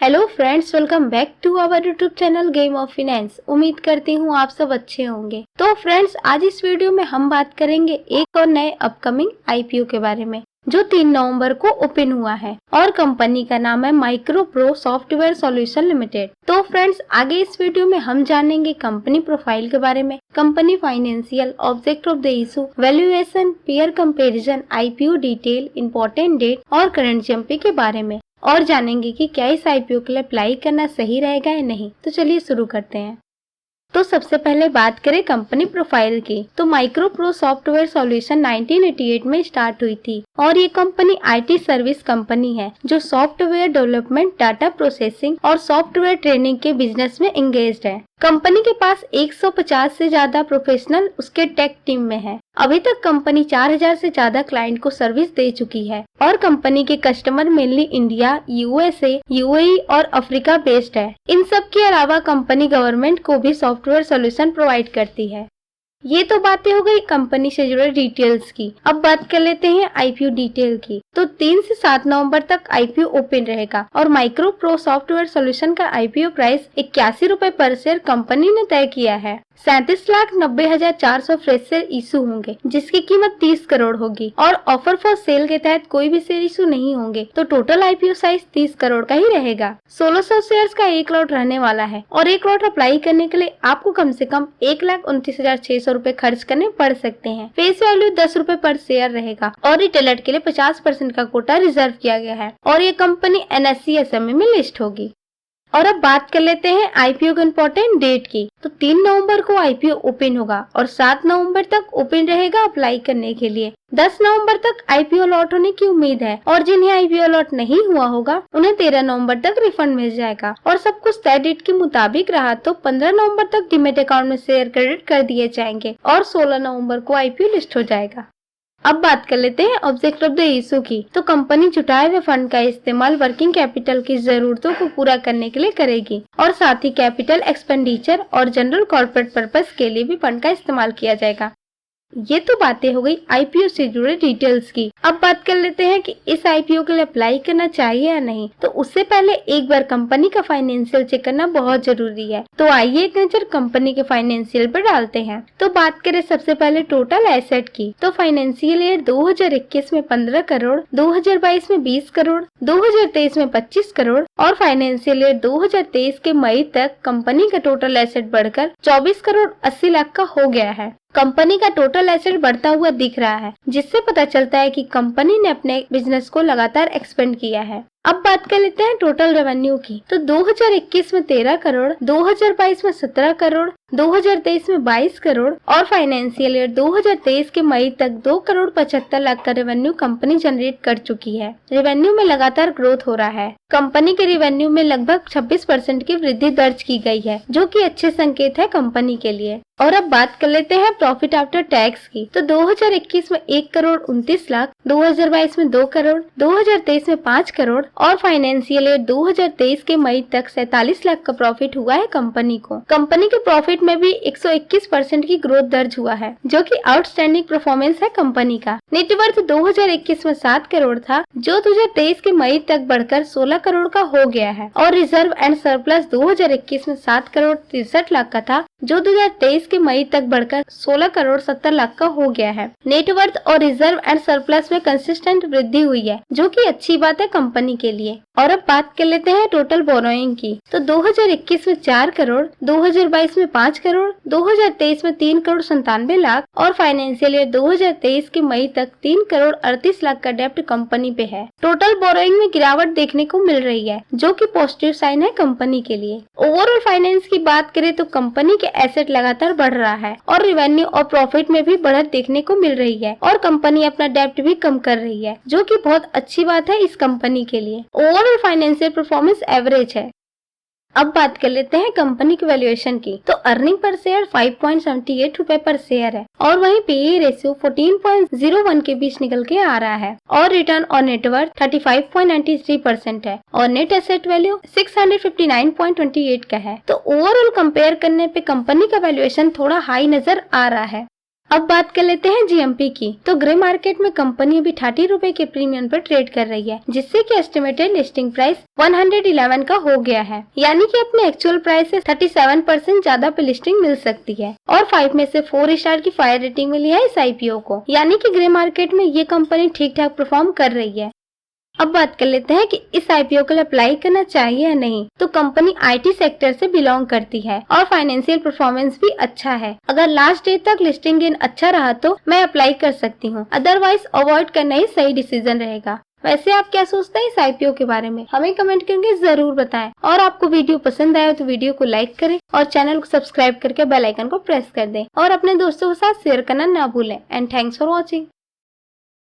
Hello friends, welcome back to our YouTube channel Game of Finance. उम्मीद करती हूँ आप सब अच्छे होंगे। तो फ्रेंड्स, आज इस वीडियो में हम बात करेंगे एक और नए अपकमिंग आईपीओ के बारे में जो 3 नवंबर को ओपन हुआ है और कंपनी का नाम है माइक्रोप्रो सॉफ्टवेयर सॉल्यूशन लिमिटेड। तो फ्रेंड्स, आगे इस वीडियो में हम जानेंगे कंपनी प्रोफाइल के बारे में, company financial, object of the issue, valuation, peer comparison, IPO detail, important date और करंट जंपी के बारे में, और जानेंगे कि क्या इस आईपीओ के लिए अप्लाई करना सही रहेगा या नहीं। तो चलिए शुरू करते हैं। तो सबसे पहले बात करें कंपनी प्रोफाइल की, तो माइक्रोप्रो सॉफ्टवेयर सॉल्यूशन 1988 में स्टार्ट हुई थी और ये कंपनी आईटी सर्विस कंपनी है जो सॉफ्टवेयर डेवलपमेंट, डाटा प्रोसेसिंग और सॉफ्टवेयर ट्रेनिंग के बिजनेस में एंगेज्ड है। कंपनी के पास 150 से ज्यादा प्रोफेशनल उसके टेक टीम में है। अभी तक कंपनी 4000 से ज्यादा क्लाइंट को सर्विस दे चुकी है और कंपनी के customer mainly India, USA, UAE और अफ्रीका बेस्ड है। इन सब के अलावा कंपनी गवर्नमेंट को भी सॉफ्टवेयर सॉल्यूशन प्रोवाइड करती है। ये तो बातें हो गई कंपनी से जुड़े डिटेल्स की। अब बात कर लेते हैं आईपीओ डिटेल की। तो 3 से 7 नवंबर तक आईपीओ ओपन रहेगा और माइक्रोप्रो सॉफ्टवेयर सॉल्यूशन का आईपीओ प्राइस 81 रुपए पर शेयर कंपनी ने तय किया है। 37,90,400 फ्रेश शेयर इशू होंगे जिसकी कीमत 30 करोड़ होगी और ऑफर फॉर सेल के तहत कोई भी शेयर इशू नहीं होंगे। तो टोटल आईपीओ साइज 30 करोड़ का ही रहेगा। 1600 शेयर्स का एक लॉट रहने वाला है और एक लॉट अप्लाई करने के लिए आपको कम से कम 1,29,600 रुपए खर्च करने पड़ सकते हैं। फेस वैल्यू 10 रुपए पर शेयर रहेगा और रिटेलर के लिए 50% का कोटा रिजर्व किया गया है और ये कंपनी एनएससी एसएमई में लिस्ट होगी। और अब बात कर लेते हैं आईपीओ के इम्पोर्टेंट डेट की। तो 3 नवंबर को आईपीओ ओपन होगा और 7 नवंबर तक ओपन रहेगा अप्लाई करने के लिए। 10 नवंबर तक आईपीओ लॉट होने की उम्मीद है और जिन्हें आईपीओ लॉट नहीं हुआ होगा उन्हें 13 नवंबर तक रिफंड मिल जाएगा और सब कुछ तय डेट के मुताबिक रहा तो 15 नवंबर तक डीमेट अकाउंट में शेयर क्रेडिट कर दिए जाएंगे और 16 नवंबर को आईपीओ लिस्ट हो जाएगा। अब बात कर लेते हैं ऑब्जेक्ट ऑफ द इशू की। तो कंपनी जुटाए हुए फंड का इस्तेमाल वर्किंग कैपिटल की जरूरतों को पूरा करने के लिए करेगी और साथ ही कैपिटल एक्सपेंडिचर और जनरल कॉर्पोरेट पर्पस के लिए भी फंड का इस्तेमाल किया जाएगा। ये तो बातें हो गई आईपीओ से जुड़े डिटेल्स की। अब बात कर लेते हैं कि इस आईपीओ के लिए अप्लाई करना चाहिए या नहीं। तो उससे पहले एक बार कंपनी का फाइनेंशियल चेक करना बहुत जरूरी है। तो आइए एक नजर कंपनी के फाइनेंशियल पर डालते हैं। तो बात करें सबसे पहले टोटल एसेट की, तो फाइनेंशियल ईयर 2021 में 15 करोड़, 2022 में 20 करोड़, 2023 में 25 करोड़ और फाइनेंशियल ईयर 2023 के मई तक कंपनी का टोटल एसेट बढ़कर 24 करोड़ 80 लाख का हो गया है। कंपनी का टोटल एसेट बढ़ता हुआ दिख रहा है जिससे पता चलता है कि कंपनी ने अपने बिजनेस को लगातार एक्सपेंड किया है। अब बात कर लेते हैं टोटल रेवेन्यू की। तो 2021 में 13 करोड़, 2022 में 17 करोड़, 2023 में 22 करोड़ और फाइनेंशियल ईयर 2023 के मई तक 2 करोड़ 75 लाख का रेवेन्यू कंपनी जनरेट कर चुकी है। रेवेन्यू में लगातार ग्रोथ हो रहा है। कंपनी के रेवेन्यू में लगभग 26% की वृद्धि दर्ज की गई है जो कि अच्छे संकेत है कंपनी के लिए। और अब बात कर लेते हैं प्रॉफिट आफ्टर टैक्स की। तो 2021 में 1 करोड़ 29 लाख, 2022 में 2 करोड़, 2023 में 5 करोड़ और फाइनेंशियल ईयर 2023 के मई तक 47 लाख का प्रॉफिट हुआ है कंपनी को। कंपनी के प्रॉफिट में भी 121% की ग्रोथ दर्ज हुआ है जो कि आउटस्टैंडिंग परफॉर्मेंस है कंपनी का। नेटवर्थ 2021 में 7 करोड़ था जो 2023 के मई तक बढ़कर 16 करोड़ का हो गया है और रिजर्व एंड सरप्लस 2021 में 7 करोड़ 63 लाख का था जो 2023 के मई तक बढ़कर 16 करोड़ 70 लाख का हो गया है। नेटवर्थ और रिजर्व एंड सरप्लस में कंसिस्टेंट वृद्धि हुई है जो कि अच्छी बात है कंपनी के लिए। और अब बात कर लेते हैं टोटल बोरोइंग की। तो 2021 में 4 करोड़, 2022 में 5 करोड़, 2023 में 3 करोड़ 97 लाख और फाइनेंशियल ईयर 2023 के मई तक 3 करोड़ 38 लाख का डेब्ट कंपनी पे है। टोटल बोरोइंग में गिरावट देखने को मिल रही है जो कि पॉजिटिव साइन है कंपनी के लिए। ओवरऑल फाइनेंस की बात करें तो कंपनी के एसेट लगातार बढ़ रहा है और रेवेन्यू और प्रॉफिट में भी बढ़त देखने को मिल रही है और कंपनी अपना डेब्ट भी कम कर रही है जो कि बहुत अच्छी बात है इस कंपनी के लिए। ओवरऑल फाइनेंशियल परफॉर्मेंस एवरेज है। अब बात कर लेते हैं कंपनी की वैल्यूएशन की। तो अर्निंग पर शेयर 5.78 रुपए पर शेयर है और वहीं पीई रेशियो 14.01 के बीच निकल के आ रहा है और रिटर्न ऑन नेटवर्थ 35.93% है और नेट एसेट वैल्यू 659.28 का है। तो ओवरऑल कंपेयर करने पे कंपनी का वैल्यूएशन थोड़ा हाई नजर आ रहा है। अब बात कर लेते हैं जीएमपी की। तो ग्रे मार्केट में कंपनी अभी 30 रुपए के प्रीमियम पर ट्रेड कर रही है, जिससे कि एस्टिमेटेड लिस्टिंग प्राइस 111 का हो गया है, यानी कि अपने एक्चुअल प्राइस से 37% ज्यादा पे लिस्टिंग मिल सकती है। और 5 में से 4 स्टार की फायर रेटिंग मिली है इस आईपीओ को, यानी कि ग्रे मार्केट में ये कंपनी ठीक ठाक परफॉर्म कर रही है। अब बात कर लेते हैं कि इस आईपीओ के लिए अप्लाई करना चाहिए या नहीं। तो कंपनी आईटी सेक्टर से बिलोंग करती है और फाइनेंशियल परफॉर्मेंस भी अच्छा है। अगर लास्ट डे तक लिस्टिंग गेन अच्छा रहा तो मैं अप्लाई कर सकती हूँ, अदरवाइज अवॉइड करना ही सही डिसीजन रहेगा। वैसे आप क्या सोचते हैं इस आईपीओ के बारे में, हमें कमेंट करके जरूर बताएं। और आपको वीडियो पसंद आया तो वीडियो को लाइक करें और चैनल को सब्सक्राइब करके बेल आइकन को प्रेस कर दें और अपने दोस्तों के साथ शेयर करना ना भूलें। And thanks for watching.